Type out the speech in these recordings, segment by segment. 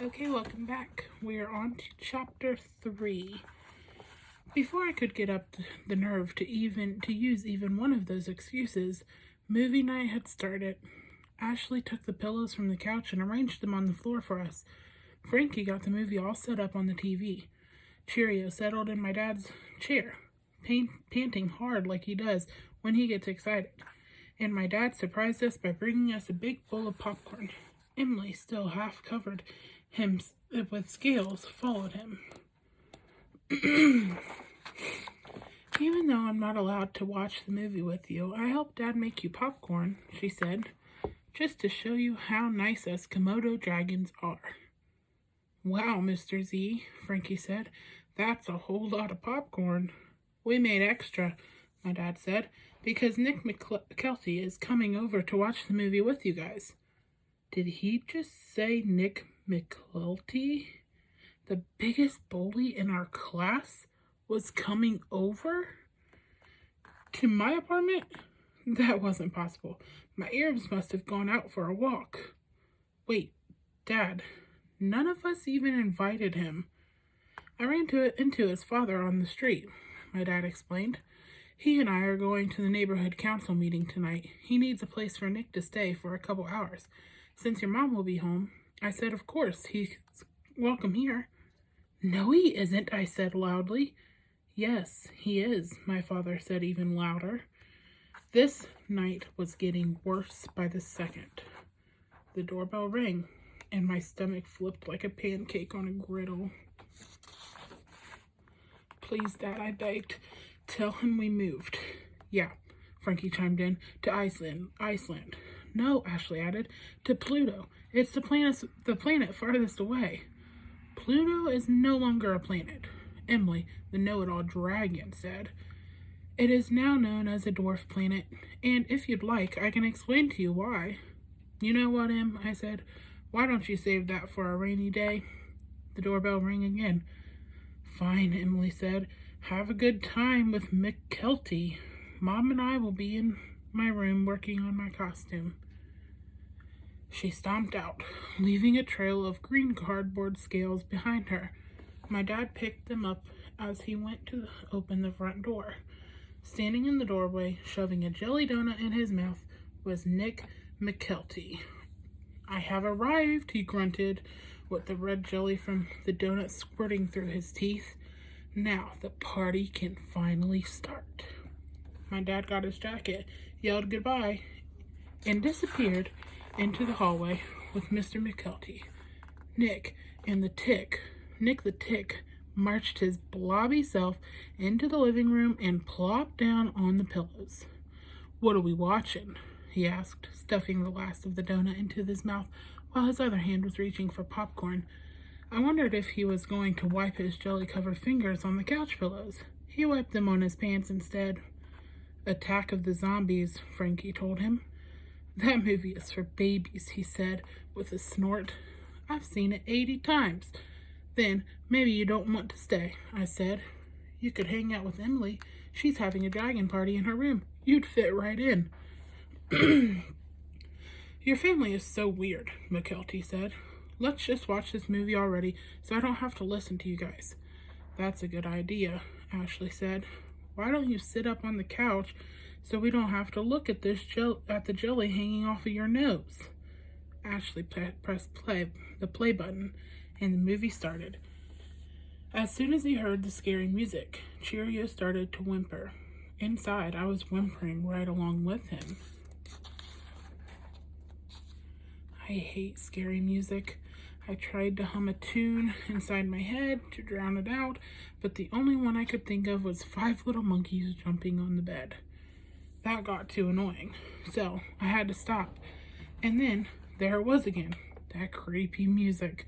Okay, welcome back. We are on to chapter 3. Before I could get up the nerve to use even one of those excuses, movie night had started. Ashley took the pillows from the couch and arranged them on the floor for us. Frankie got the movie all set up on the TV. Cheerio settled in my dad's chair, panting hard like he does when he gets excited. And my dad surprised us by bringing us a big bowl of popcorn. Emily, still half covered him with scales, followed him. Even though I'm not allowed to watch the movie with you, I helped Dad make you popcorn, she said, just to show you how nice us Komodo dragons are. Wow, Mr. Z, Frankie said, that's a whole lot of popcorn. We made extra, my dad said, because Nick McKelty is coming over to watch the movie with you guys. Did he just say Nick McKelty? The biggest bully in our class was coming over to my apartment? That wasn't possible. My ears must have gone out for a walk. Wait, Dad, none of us even invited him. I ran into his father on the street, my dad explained. He and I are going to the neighborhood council meeting tonight. He needs a place for Nick to stay for a couple hours. Since your mom will be home, I said of course he's welcome here. No, he isn't, I said loudly. Yes, he is, my father said even louder. This night was getting worse by the second. The doorbell rang, and my stomach flipped like a pancake on a griddle. Please, Dad, I begged. Tell him we moved. Yeah, Frankie chimed in. To Iceland. No, Ashley added. To Pluto. It's the planet farthest away. Pluto is no longer a planet, Emily, the know-it-all dragon, said. It is now known as a dwarf planet, and if you'd like, I can explain to you why. You know what, Em, I said. Why don't you save that for a rainy day? The doorbell rang again. Fine, Emily said. Have a good time with McKelty. Mom and I will be in my room working on my costume. She stomped out, leaving a trail of green cardboard scales behind her. My dad picked them up as he went to open the front door. Standing in the doorway, shoving a jelly donut in his mouth, was Nick McKelty. I have arrived, he grunted, with the red jelly from the donut squirting through his teeth. Now the party can finally start. My dad got his jacket, yelled goodbye, and disappeared into the hallway with Mr. McKelty. Nick the Tick marched his blobby self into the living room and plopped down on the pillows. What are we watching? He asked, stuffing the last of the donut into his mouth while his other hand was reaching for popcorn. I wondered if he was going to wipe his jelly-covered fingers on the couch pillows. He wiped them on his pants instead. Attack of the Zombies, Frankie told him. That movie is for babies, he said with a snort. I've seen it 80 times. Then maybe you don't want to stay, I said. You could hang out with Emily. She's having a dragon party in her room. You'd fit right in. Your family is so weird, McKelty said. Let's just watch this movie already so I don't have to listen to you guys. That's a good idea, Ashley said. Why don't you sit up on the couch so we don't have to look at the jelly hanging off of your nose? Ashley pressed the play button, and the movie started. As soon as he heard the scary music, Cheerio started to whimper. Inside, I was whimpering right along with him. I hate scary music. I tried to hum a tune inside my head to drown it out, but the only one I could think of was 5 little monkeys jumping on the bed. That got too annoying, so I had to stop. And then there it was again, that creepy music.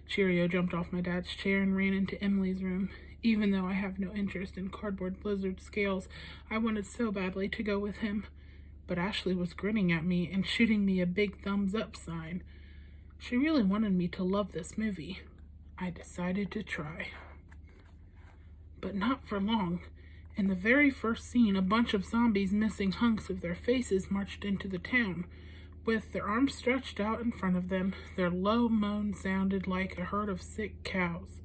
Cheerio jumped off my dad's chair and ran into Emily's room. Even though I have no interest in cardboard lizard scales, I wanted so badly to go with him. But Ashley was grinning at me and shooting me a big thumbs up sign. She really wanted me to love this movie. I decided to try. But not for long. In the very first scene, a bunch of zombies missing hunks of their faces marched into the town. with their arms stretched out in front of them. Their low moan sounded like a herd of sick cows.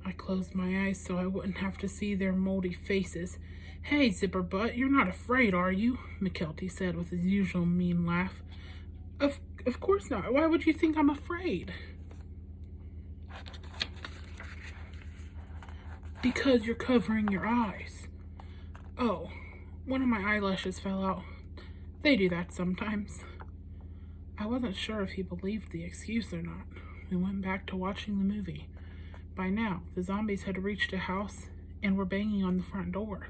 I closed my eyes so I wouldn't have to see their moldy faces. "Hey, Zipper Butt, you're not afraid, are you?" McKelty said with his usual mean laugh. Of course not. Why would you think I'm afraid?" "Because you're covering your eyes." "Oh, one of my eyelashes fell out. They do that sometimes." I wasn't sure if he believed the excuse or not. We went back to watching the movie. By now, the zombies had reached a house and were banging on the front door.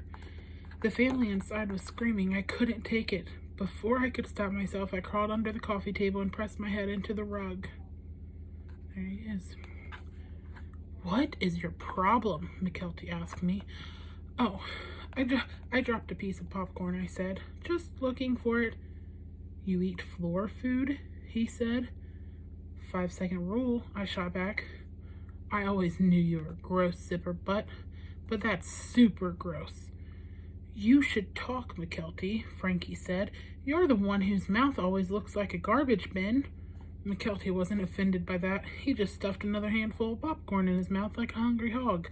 The family inside was screaming. I couldn't take it. Before I could stop myself, I crawled under the coffee table and pressed my head into the rug. There he is. "What is your problem?" McKelty asked me. "Oh, I dropped a piece of popcorn," I said. "Just looking for it." "You eat floor food?" he said. 5-second rule, I shot back. "I always knew you were gross, Zipper Butt, but that's super gross." "You should talk, McKelty," Frankie said. "You're the one whose mouth always looks like a garbage bin." McKelty wasn't offended by that. He just stuffed another handful of popcorn in his mouth like a hungry hog.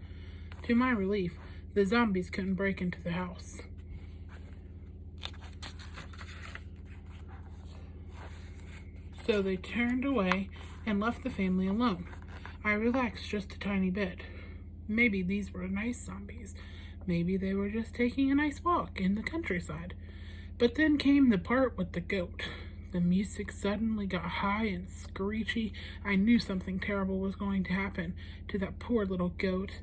To my relief, the zombies couldn't break into the house. So they turned away and left the family alone. I relaxed just a tiny bit. Maybe these were nice zombies. Maybe they were just taking a nice walk in the countryside. But then came the part with the goat. The music suddenly got high and screechy. I knew something terrible was going to happen to that poor little goat.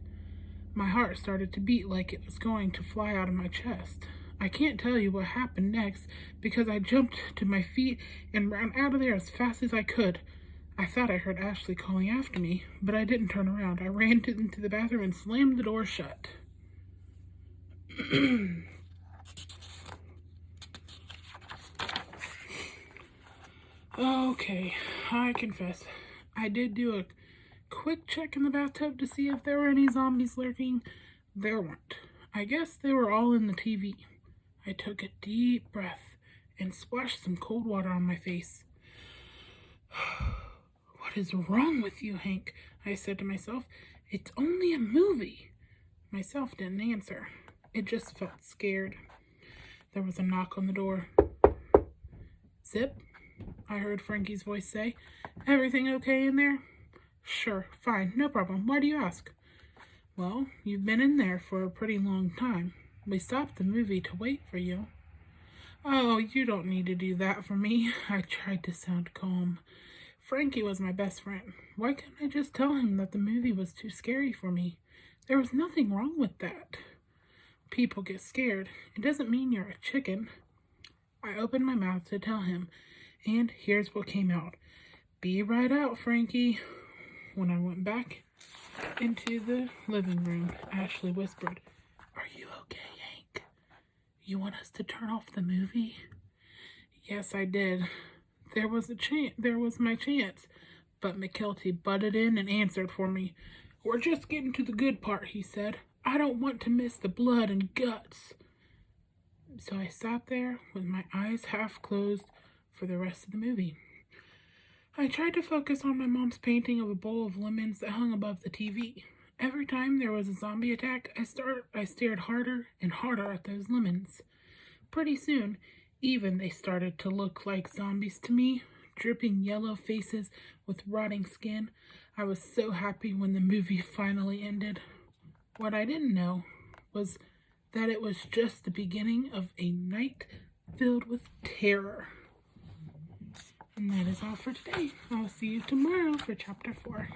My heart started to beat like it was going to fly out of my chest. I can't tell you what happened next because I jumped to my feet and ran out of there as fast as I could. I thought I heard Ashley calling after me, but I didn't turn around. I ran into the bathroom and slammed the door shut. Okay, I confess. I did do a quick check in the bathtub to see if there were any zombies lurking. There weren't. I guess they were all in the TV. I took a deep breath and splashed some cold water on my face. "What is wrong with you, Hank?" I said to myself. "It's only a movie." Myself didn't answer. It just felt scared. There was a knock on the door. "Zip?" I heard Frankie's voice say. "Everything okay in there?" "Sure, fine, no problem. Why do you ask?" "Well, you've been in there for a pretty long time. We stopped the movie to wait for you." "Oh, you don't need to do that for me." I tried to sound calm. Frankie was my best friend. Why couldn't I just tell him that the movie was too scary for me? There was nothing wrong with that. People get scared. It doesn't mean you're a chicken. I opened my mouth to tell him, and here's what came out. "Be right out, Frankie." When I went back into the living room, Ashley whispered, "Are you okay, Hank? You want us to turn off the movie?" Yes, I did. There was my chance. But McKelty butted in and answered for me. "We're just getting to the good part," he said. "I don't want to miss the blood and guts." So I sat there with my eyes half closed for the rest of the movie. I tried to focus on my mom's painting of a bowl of lemons that hung above the TV. Every time there was a zombie attack, I stared harder and harder at those lemons. Pretty soon, even they started to look like zombies to me, dripping yellow faces with rotting skin. I was so happy when the movie finally ended. What I didn't know was that it was just the beginning of a night filled with terror. And that is all for today. I'll see you tomorrow for Chapter 4.